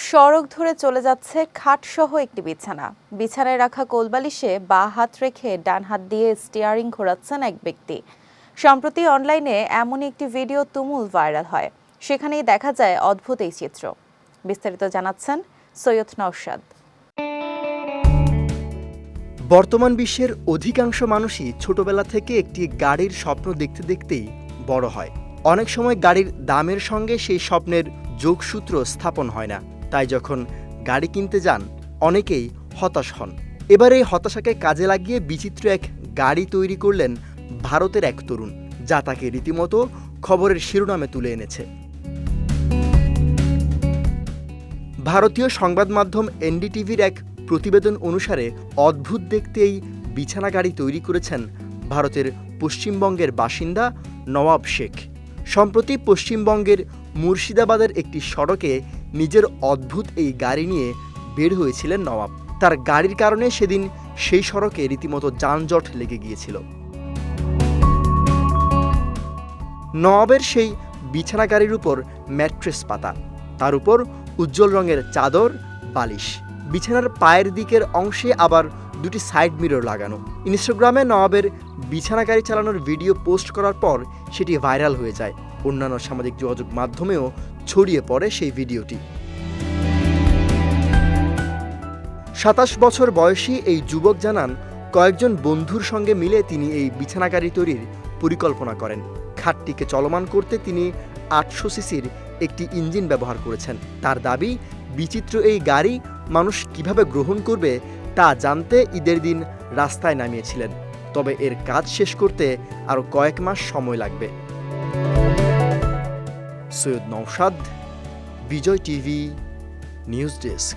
সড়ক ধরে চলে যাচ্ছে খাটসহ একটি বিছানা। বিছানায় রাখা কোলবালিশে বাঁ হাত রেখে ডান হাত দিয়ে স্টিয়ারিং ঘোরাচ্ছেন এক ব্যক্তি। সম্প্রতি অনলাইনে এমনই একটি ভিডিও তুমুল ভাইরাল হয়। সেখানেই দেখা যায় অদ্ভুত এই চিত্র। বিস্তারিত জানাচ্ছেন সৈয়দ নওশাদ। বর্তমান বিশ্বের অধিকাংশ মানুষই ছোটবেলা থেকে একটি গাড়ির স্বপ্ন দেখতে দেখতেই বড় হয়। অনেক সময় গাড়ির দামের সঙ্গে সেই স্বপ্নের যোগসূত্র স্থাপন হয় না, তাই যখন গাড়ি কিনতে যান অনেকেই হতাশ হন। এবার এই হতাশাকে কাজে লাগিয়ে বিচিত্র এক গাড়ি তৈরি করলেন ভারতের এক তরুণ, যা তাকে রীতিমতো খবরের শিরোনামে তুলে এনেছে। ভারতীয় সংবাদ মাধ্যম এনডিটিভির এক প্রতিবেদন অনুসারে অদ্ভুত দেখতে এই বিছানা গাড়ি তৈরি করেছেন ভারতের পশ্চিমবঙ্গের বাসিন্দা নওয়াব শেখ। সম্প্রতি পশ্চিমবঙ্গের মুর্শিদাবাদের একটি সড়কে নিজের অদ্ভুত এই গাড়ি নিয়ে বের হয়েছিলেন নওয়াব। তার গাড়ির কারণে সেদিন সেই সড়কে রীতিমতো যানজট লেগে গিয়েছিল। নওয়াবের সেই বিছানা গাড়ির উপর ম্যাট্রেস পাতা, তার উপর উজ্জ্বল রঙের চাদর, বালিশ। বিছানার পায়ের দিকের অংশে আবার দুটি সাইড মিরর লাগানো। ইনস্টাগ্রামে নওয়াবের বিছানা গাড়ি চালানোর ভিডিও পোস্ট করার পর সেটি ভাইরাল হয়ে যায়। অন্যান্য সামাজিক যোগাযোগ মাধ্যমেও ছড়িয়ে পড়ে সেই ভিডিওটি। ২৭ বছর বয়সী এই যুবক জানান, কয়েকজন বন্ধুর সঙ্গে মিলে তিনি এই বিছানা গাড়ি তৈরির পরিকল্পনা করেন। খাটটিকে চলমান করতে তিনি ৮০০ সিসির একটি ইঞ্জিন ব্যবহার করেছেন। তার দাবি, বিচিত্র এই গাড়ি মানুষ কিভাবে গ্রহণ করবে তা জানতে ঈদের দিন রাস্তায় নামিয়েছিলেন। তবে এর কাজ শেষ করতে আরও কয়েক মাস সময় লাগবে। সৈয়দ নওশাদ, বিজয় টিভি, নিউজ ডেস্ক।